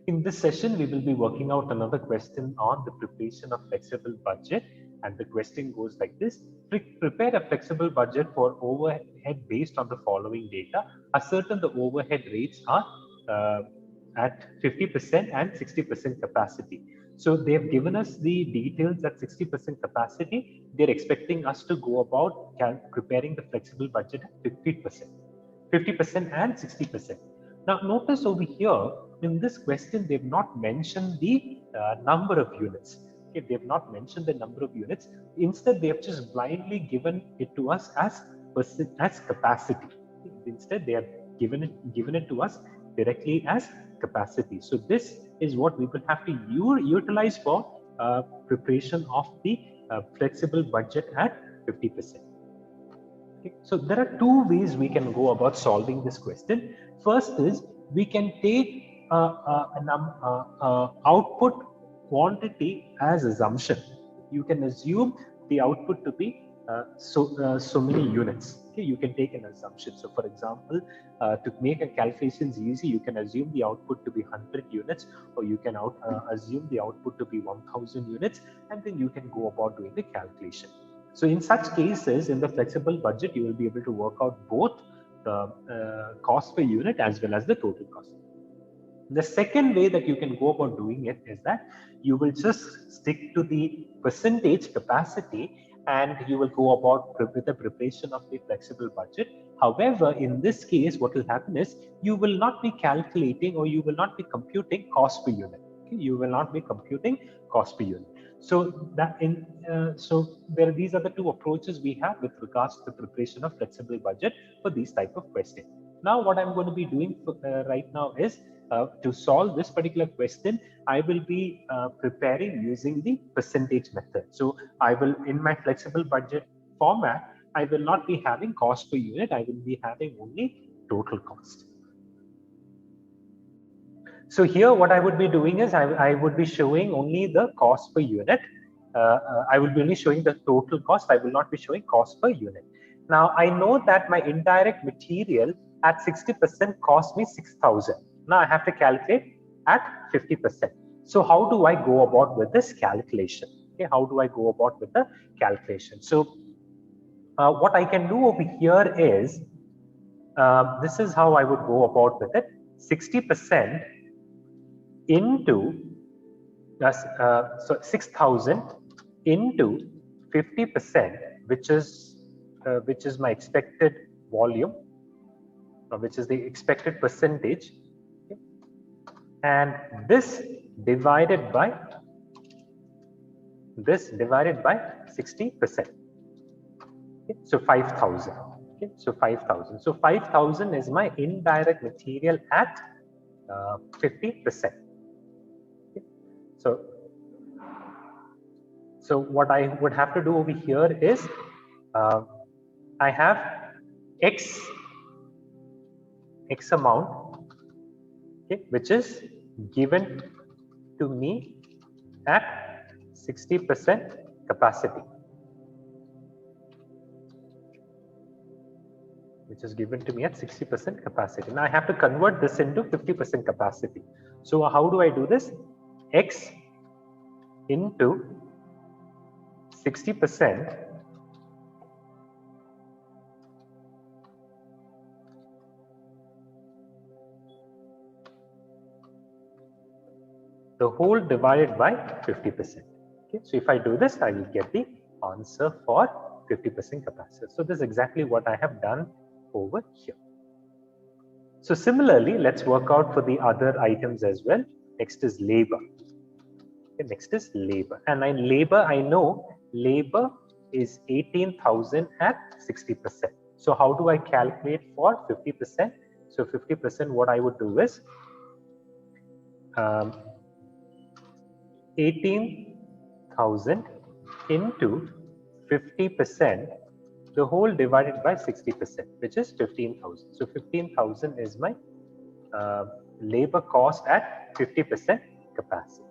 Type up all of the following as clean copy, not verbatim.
In this session, we will be working out another question on the preparation of flexible budget. And the question goes like this: prepare a flexible budget for overhead based on the following data. Ascertain the overhead rates are at 50% and 60% capacity. So they've given us the details at 60% capacity. They're expecting us to go about preparing the flexible budget at 50% and 60%. Now notice over here in this question, they've not mentioned the number of units. Okay, they've not mentioned the number of units. Instead, they have just blindly given it to us as capacity. Instead, they have given it to us directly as capacity. So this is what we will have to utilize for preparation of the flexible budget at 50%. Okay. So there are two ways we can go about solving this question. First is we can take output quantity as assumption. You can assume the output to be so many units. Okay, you can take an assumption. So, for example, to make a calculations easy, you can assume the output to be 100 units, or you can assume the output to be 1000 units, and then you can go about doing the calculation. So in such cases, in the flexible budget, you will be able to work out both the cost per unit as well as the total cost. The second way that you can go about doing it is that you will just stick to the percentage capacity and you will go about with the preparation of the flexible budget. However, in this case, what will happen is you will not be calculating or you will not be computing cost per unit. Okay? You will not be computing cost per unit. So that these are the two approaches we have with regards to the preparation of flexible budget for these type of questions. Now, what I'm going to be doing right now is to solve this particular question, I will be preparing using the percentage method. So I will, in my flexible budget format, I will not be having cost per unit. I will be having only total cost. So here what I would be doing is I would be showing only the cost per unit. I will be only showing the total cost. I will not be showing cost per unit. Now I know that my indirect material at 60% cost me 6,000. Now I have to calculate at 50%. So how do I go about with this calculation? Okay, how do I go about with the calculation? So what I can do over here is, this is how I would go about with it. 60% into so 6,000 into 50%, which is my expected volume, which is the expected percentage, okay? And this divided by 60%. Okay? So 5,000. Okay? So 5,000. So 5,000 is my indirect material at 50%. So what I would have to do over here is I have X amount, okay, which is given to me at 60% capacity, which is given to me at 60% capacity. Now I have to convert this into 50% capacity. So how do I do this? X into 60% the whole divided by 50%. Okay, so if I do this, I will get the answer for 50% capacity. So this is exactly what I have done over here. So similarly, let's work out for the other items as well. Next is labor. Okay, next is labor. And in labor, I know labor is 18,000 at 60%. So how do I calculate for 50%? So 50%, what I would do is 18,000 into 50%, the whole divided by 60%, which is 15,000. So 15,000 is my labor cost at 50% capacity.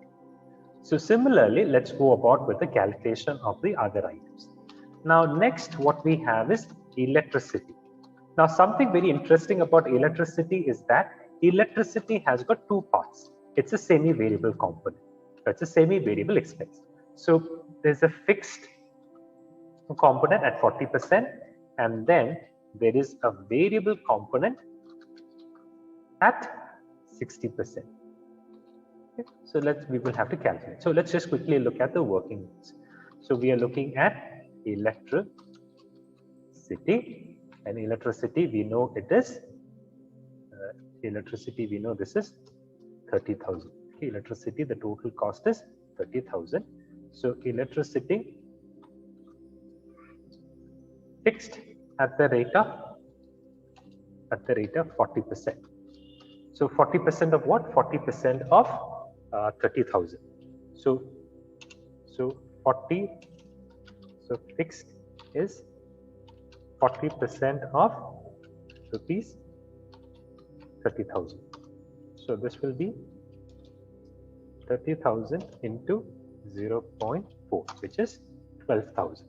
So similarly, let's go about with the calculation of the other items. Now next, what we have is electricity. Now something very interesting about electricity is that electricity has got two parts. it's a semi-variable component. It's a semi-variable expense. So there's a fixed component at 40%, and then there is a variable component at 60%. Okay. So we will have to calculate. So let's just quickly look at the working units. So we are looking at electricity, and electricity we know it is electricity we know this is 30,000. Okay, electricity, the total cost is 30,000. So electricity fixed at the rate of 40%. So 40% of what? 40% of 30,000. So 40. So fixed is 40% of rupees 30,000. So this will be 30,000 into 0.4, which is 12,000.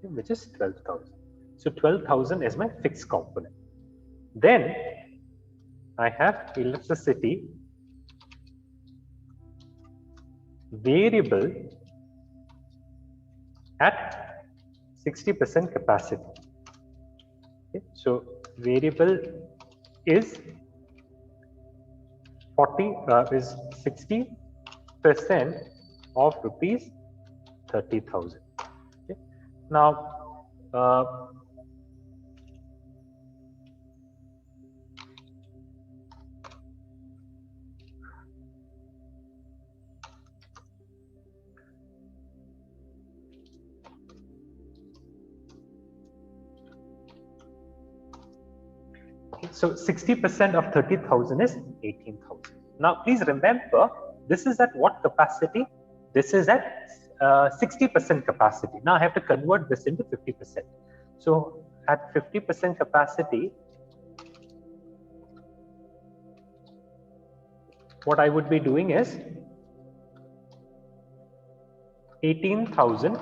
Which is 12,000. So 12,000 is my fixed component. Then I have electricity variable at 60% capacity. Okay. So variable is 60% of rupees 30,000. Okay. Now so 60% of 30,000 is 18,000. Now, please remember, this is at what capacity? This is at 60% capacity. Now, I have to convert this into 50%. So, at 50% capacity, what I would be doing is 18,000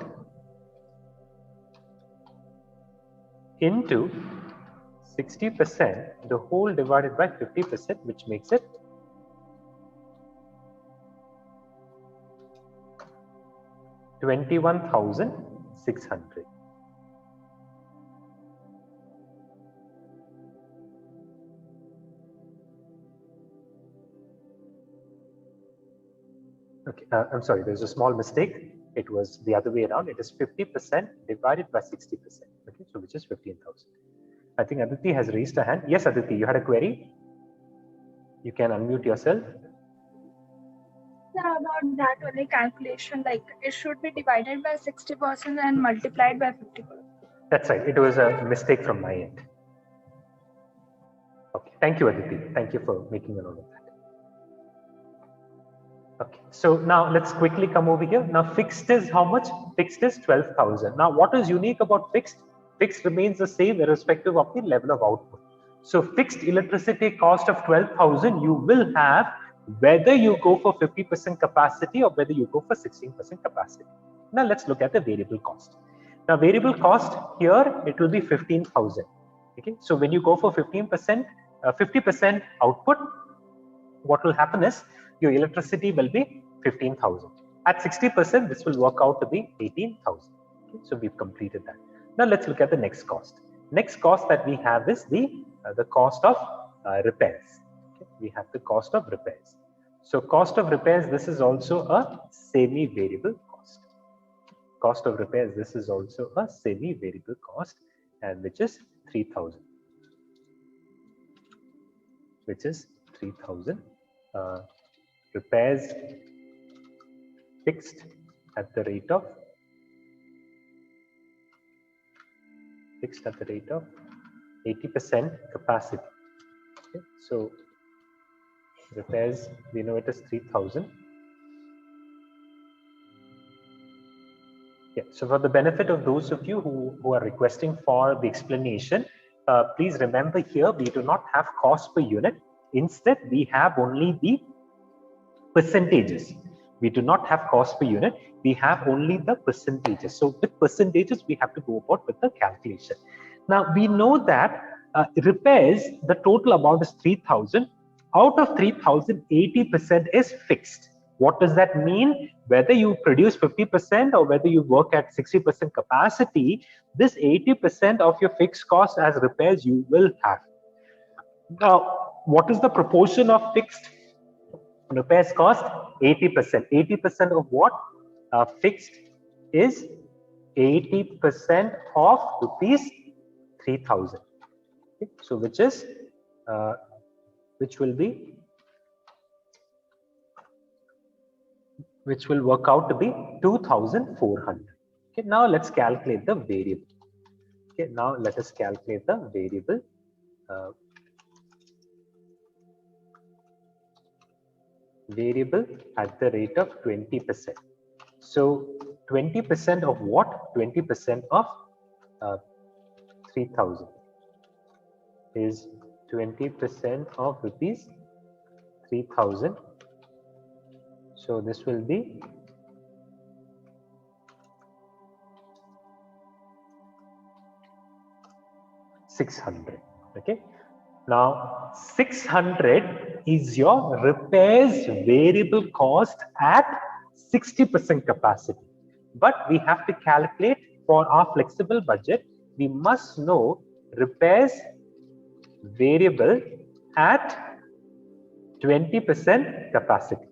into 60%, the whole divided by 50%, which makes it 21,600. Okay, I'm sorry, there's a small mistake. It was the other way around. It is 50% divided by 60%. Okay, so which is 15,000. I think Aditi has raised a hand. Yes, Aditi, you had a query? You can unmute yourself. Yeah, about that only calculation, like it should be divided by 60% and multiplied by 50%. That's right. It was a mistake from my end. Okay. Thank you, Aditi. Thank you for making a note of that. Okay. So now let's quickly come over here. Now fixed is how much? Fixed is 12,000. Now what is unique about fixed? Fixed remains the same irrespective of the level of output. So fixed electricity cost of 12,000 you will have whether you go for 50% capacity or whether you go for 16% capacity. Now let's look at the variable cost. Now variable cost here, it will be 15,000. Okay. So when you go for 15%, 50% output, what will happen is your electricity will be 15,000. At 60%, this will work out to be 18,000. Okay. So we've completed that. Now let's look at the next cost. Next cost that we have is the cost of repairs. Okay. We have the cost of repairs. So cost of repairs, this is also a semi-variable cost. Cost of repairs, this is also a semi-variable cost, and which is 3,000. Which is 3,000. Repairs fixed at the rate of 80% capacity. Okay. So repairs, we know it is 3,000. Yeah. So for the benefit of those of you who are requesting for the explanation, please remember here we do not have cost per unit. Instead, we have only the percentages. We do not have cost per unit. We have only the percentages. So with percentages, we have to go about with the calculation. Now we know that repairs, the total amount is 3,000. out of 3,000, 80% is fixed. What does that mean? Whether you produce 50% or whether you work at 60% capacity, this 80% of your fixed cost as repairs you will have. Now, what is the proportion of fixed repairs cost? 80%. 80% of what? Fixed is 80% of rupees 3,000. Okay? So which will work out to be 2,400. Okay, now let's calculate the variable. Okay, now let us calculate the variable. Variable at the rate of 20%. So 20% of what? 20% of 3,000 is 20% of rupees 3,000. So this will be 600. Okay. Now 600 is your repairs variable cost at 60% capacity. But we have to calculate for our flexible budget. We must know repairs variable at 20% capacity.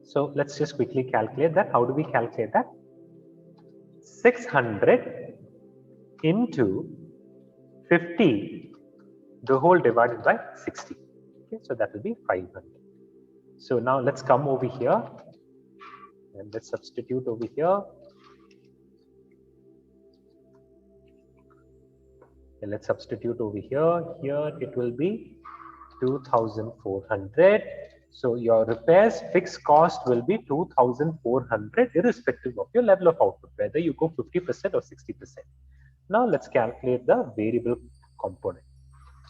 So let's just quickly calculate that. How do we calculate that? 600 into 50, the whole divided by 60. Okay, so that will be 500. So now let's come over here and let's substitute over here. And let's substitute over here. Here it will be 2,400. So your repairs fixed cost will be 2,400 irrespective of your level of output, whether you go 50% or 60%. Now let's calculate the variable component.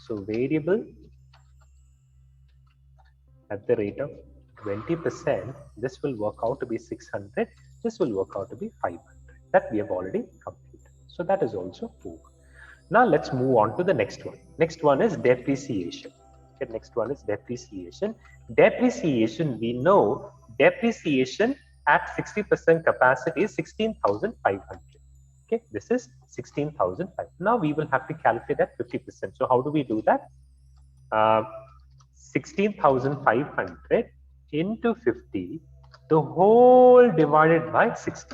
So variable at the rate of 20%, this will work out to be 600. This will work out to be 500. That we have already completed. So that is also over. Now let's move on to the next one. Next one is depreciation. Okay, next one is depreciation. Depreciation, we know depreciation at 60% capacity is 16,500. Okay, this is 16,500. Now we will have to calculate that 50%. So how do we do that? 16,500 into 50, the whole divided by 60.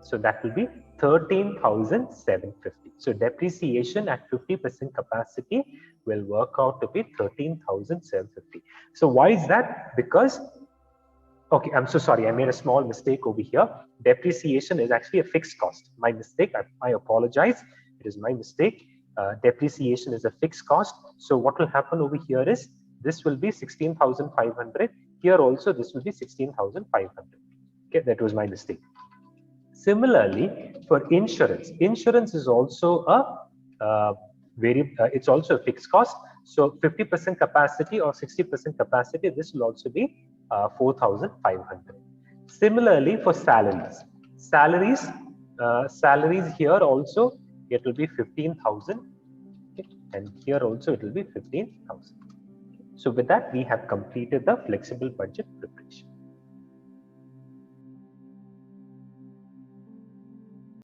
So that will be 13,750. So depreciation at 50% capacity will work out to be 13,750. So why is that? Because, okay, I'm so sorry, I made a small mistake over here. Depreciation is actually a fixed cost. My mistake, I apologize. It is my mistake. Depreciation is a fixed cost. So what will happen over here is this will be 16,500. Here also this will be 16,500. Okay, that was my mistake. Similarly, for insurance, insurance is also a it's also a fixed cost. So 50% capacity or 60% capacity, this will also be 4,500. Similarly, for salaries, salaries here also it will be 15,000, okay, and here also it will be 15,000. So with that, we have completed the flexible budget preparation.